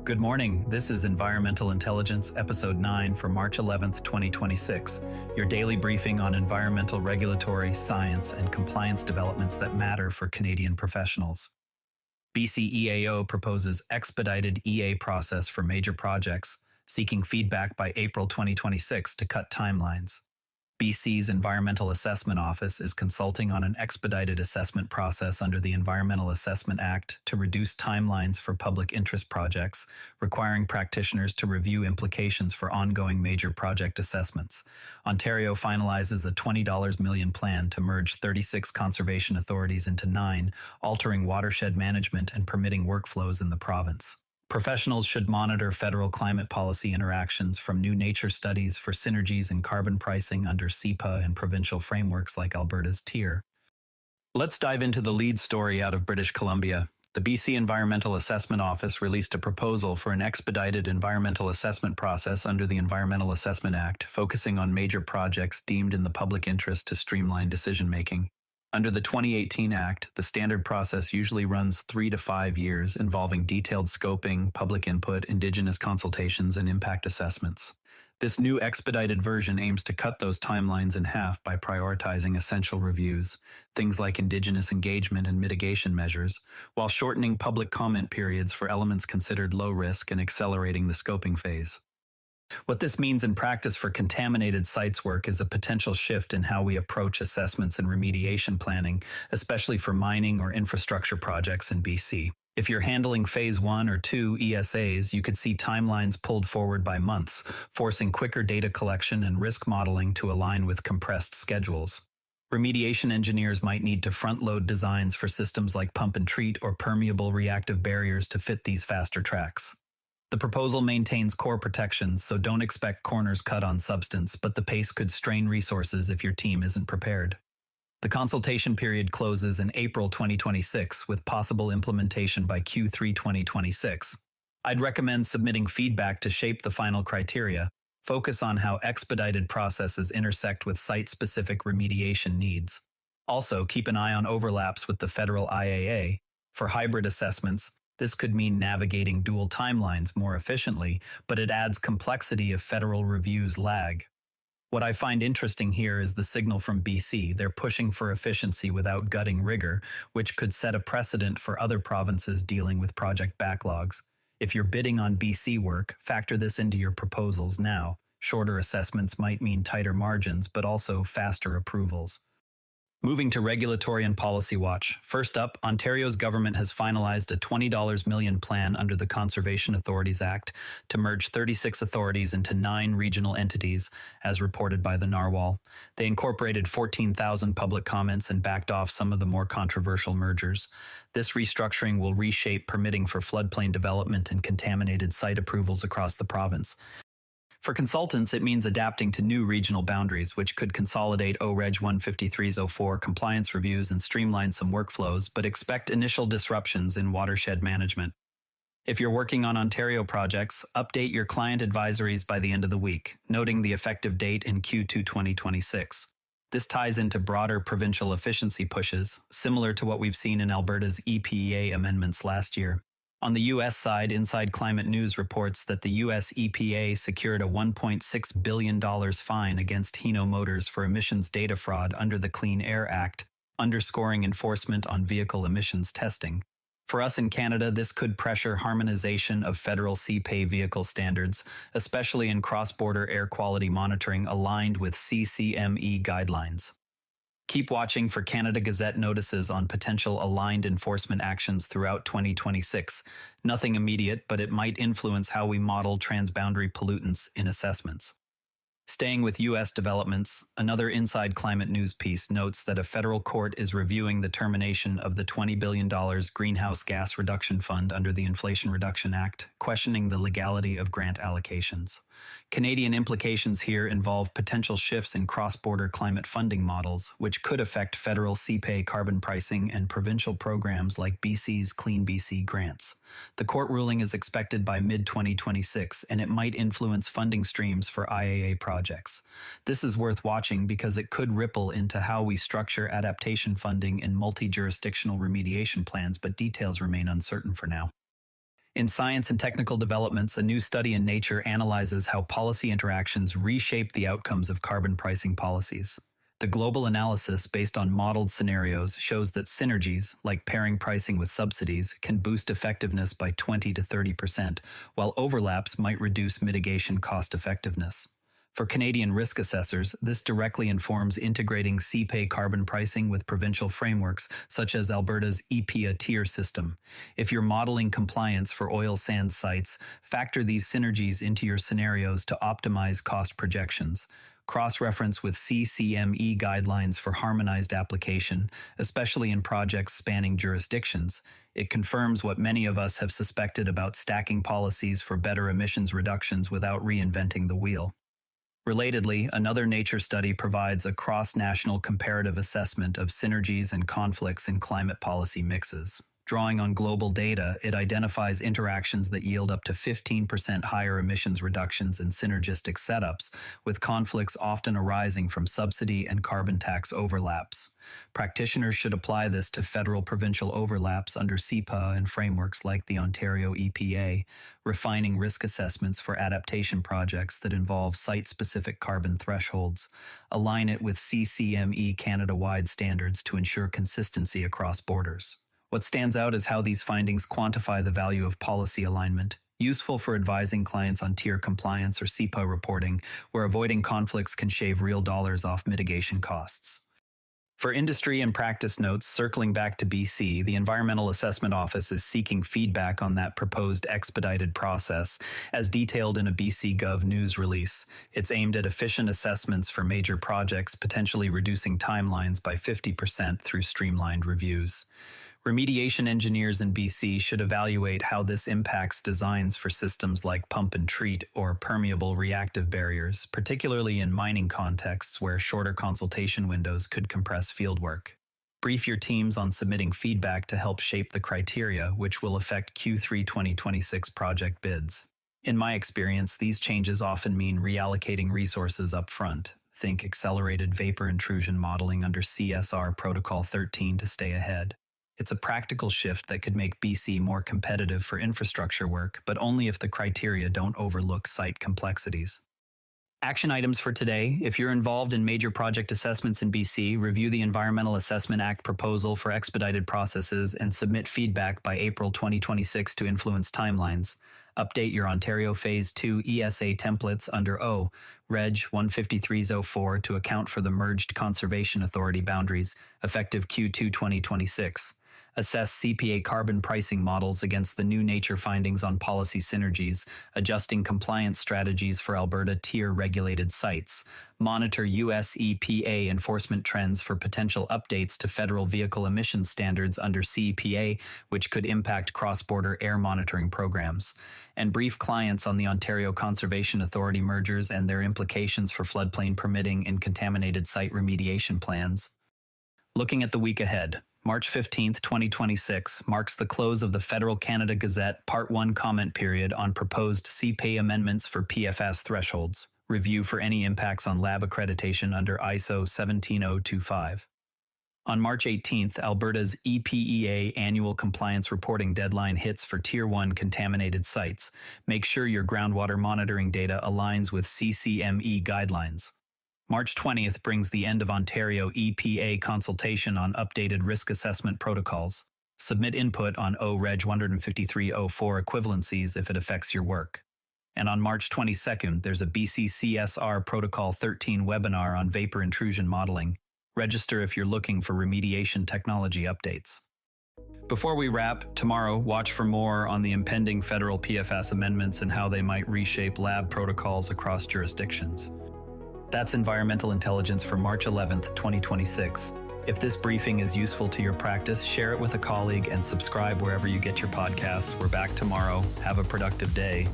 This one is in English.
Good morning. This is Environmental Intelligence, Episode 9 for March 11th, 2026, your daily briefing on environmental regulatory, science, and compliance developments that matter for Canadian professionals. BC EAO proposes expedited EA process for major projects, seeking feedback by April 2026 to cut timelines. BC's Environmental Assessment Office is consulting on an expedited assessment process under the Environmental Assessment Act to reduce timelines for public interest projects, requiring practitioners to review implications for ongoing major project assessments. Ontario finalizes a $20 million plan to merge 36 conservation authorities into 9, altering watershed management and permitting workflows in the province. Professionals should monitor federal climate policy interactions from new nature studies for synergies in carbon pricing under CEPA and provincial frameworks like Alberta's TIER. Let's dive into the lead story out of British Columbia. The BC Environmental Assessment Office released a proposal for an expedited environmental assessment process under the Environmental Assessment Act, focusing on major projects deemed in the public interest to streamline decision-making. Under the 2018 Act, the standard process usually runs 3 to 5 years, involving detailed scoping, public input, Indigenous consultations, and impact assessments. This new expedited version aims to cut those timelines in half by prioritizing essential reviews, things like Indigenous engagement and mitigation measures, while shortening public comment periods for elements considered low risk and accelerating the scoping phase. What this means in practice for contaminated sites work is a potential shift in how we approach assessments and remediation planning, especially for mining or infrastructure projects in BC. If you're handling Phase 1 or 2 ESAs, you could see timelines pulled forward by months, forcing quicker data collection and risk modeling to align with compressed schedules. Remediation engineers might need to front-load designs for systems like pump and treat or permeable reactive barriers to fit these faster tracks. The proposal maintains core protections, so don't expect corners cut on substance, but the pace could strain resources if your team isn't prepared. The consultation period closes in April 2026, with possible implementation by Q3 2026. I'd recommend submitting feedback to shape the final criteria. Focus on how expedited processes intersect with site-specific remediation needs. Also, keep an eye on overlaps with the federal IAA. For hybrid assessments, this could mean navigating dual timelines more efficiently, but it adds complexity if federal reviews lag. What I find interesting here is the signal from BC. They're pushing for efficiency without gutting rigor, which could set a precedent for other provinces dealing with project backlogs. If you're bidding on BC work, factor this into your proposals now. Shorter assessments might mean tighter margins, but also faster approvals. Moving to regulatory and policy watch. First up, Ontario's government has finalized a $20 million plan under the Conservation Authorities Act to merge 36 authorities into 9 regional entities, as reported by the Narwhal. They incorporated 14,000 public comments and backed off some of the more controversial mergers. This restructuring will reshape permitting for floodplain development and contaminated site approvals across the province. For consultants, it means adapting to new regional boundaries, which could consolidate OReg 15304 compliance reviews and streamline some workflows, but expect initial disruptions in watershed management. If you're working on Ontario projects, update your client advisories by the end of the week, noting the effective date in Q2 2026. This ties into broader provincial efficiency pushes, similar to what we've seen in Alberta's EPA amendments last year. On the U.S. side, Inside Climate News reports that the U.S. EPA secured a $1.6 billion fine against Hino Motors for emissions data fraud under the Clean Air Act, underscoring enforcement on vehicle emissions testing. For us in Canada, this could pressure harmonization of federal CEPA vehicle standards, especially in cross-border air quality monitoring aligned with CCME guidelines. Keep watching for Canada Gazette notices on potential aligned enforcement actions throughout 2026. Nothing immediate, but it might influence how we model transboundary pollutants in assessments. Staying with U.S. developments, another Inside Climate News piece notes that a federal court is reviewing the termination of the $20 billion Greenhouse Gas Reduction Fund under the Inflation Reduction Act, questioning the legality of grant allocations. Canadian implications here involve potential shifts in cross-border climate funding models, which could affect federal CEPA carbon pricing and provincial programs like BC's Clean BC grants. The court ruling is expected by mid-2026, and it might influence funding streams for IAA projects. This is worth watching because it could ripple into how we structure adaptation funding in multi-jurisdictional remediation plans, but details remain uncertain for now. In Science and Technical Developments, a new study in Nature analyzes how policy interactions reshape the outcomes of carbon pricing policies. The global analysis, based on modeled scenarios, shows that synergies, like pairing pricing with subsidies, can boost effectiveness by 20 to 30%, while overlaps might reduce mitigation cost effectiveness. For Canadian risk assessors, this directly informs integrating CEPA carbon pricing with provincial frameworks, such as Alberta's EPA tier system. If you're modeling compliance for oil sands sites, factor these synergies into your scenarios to optimize cost projections. Cross-reference with CCME guidelines for harmonized application, especially in projects spanning jurisdictions. It confirms what many of us have suspected about stacking policies for better emissions reductions without reinventing the wheel. Relatedly, another Nature study provides a cross-national comparative assessment of synergies and conflicts in climate policy mixes. Drawing on global data, it identifies interactions that yield up to 15% higher emissions reductions in synergistic setups, with conflicts often arising from subsidy and carbon tax overlaps. Practitioners should apply this to federal-provincial overlaps under CEPA and frameworks like the Ontario EPA, refining risk assessments for adaptation projects that involve site-specific carbon thresholds. Align it with CCME Canada-wide standards to ensure consistency across borders. What stands out is how these findings quantify the value of policy alignment, useful for advising clients on tier compliance or CEPA reporting, where avoiding conflicts can shave real dollars off mitigation costs. For industry and practice notes, circling back to BC, the Environmental Assessment Office is seeking feedback on that proposed expedited process, as detailed in a BC Gov news release. It's aimed at efficient assessments for major projects, potentially reducing timelines by 50% through streamlined reviews. Remediation engineers in BC should evaluate how this impacts designs for systems like pump and treat or permeable reactive barriers, particularly in mining contexts where shorter consultation windows could compress fieldwork. Brief your teams on submitting feedback to help shape the criteria, which will affect Q3 2026 project bids. In my experience, these changes often mean reallocating resources up front. Think accelerated vapor intrusion modeling under CSR Protocol 13 to stay ahead. It's a practical shift that could make BC more competitive for infrastructure work, but only if the criteria don't overlook site complexities. Action items for today. If you're involved in major project assessments in BC, review the Environmental Assessment Act proposal for expedited processes and submit feedback by April 2026 to influence timelines. Update your Ontario Phase 2 ESA templates under O, Reg 15304 to account for the merged Conservation Authority boundaries, effective Q2 2026. Assess CPA carbon pricing models against the new nature findings on policy synergies, adjusting compliance strategies for Alberta tier-regulated sites. Monitor US EPA enforcement trends for potential updates to federal vehicle emissions standards under CEPA, which could impact cross-border air monitoring programs. And brief clients on the Ontario Conservation Authority mergers and their implications for floodplain permitting and contaminated site remediation plans. Looking at the week ahead. March 15, 2026 marks the close of the Federal Canada Gazette Part 1 comment period on proposed CEPA amendments for PFAS thresholds. Review for any impacts on lab accreditation under ISO 17025. On March 18th, Alberta's EPEA annual compliance reporting deadline hits for Tier 1 contaminated sites. Make sure your groundwater monitoring data aligns with CCME guidelines. March 20th brings the end of Ontario EPA consultation on updated risk assessment protocols. Submit input on O-Reg 15304 equivalencies if it affects your work. And on March 22nd, there's a BC CSR Protocol 13 webinar on vapor intrusion modeling. Register if you're looking for remediation technology updates. Before we wrap, tomorrow, watch for more on the impending federal PFAS amendments and how they might reshape lab protocols across jurisdictions. That's Environmental Intelligence for March 11th, 2026. If this briefing is useful to your practice, share it with a colleague and subscribe wherever you get your podcasts. We're back tomorrow. Have a productive day.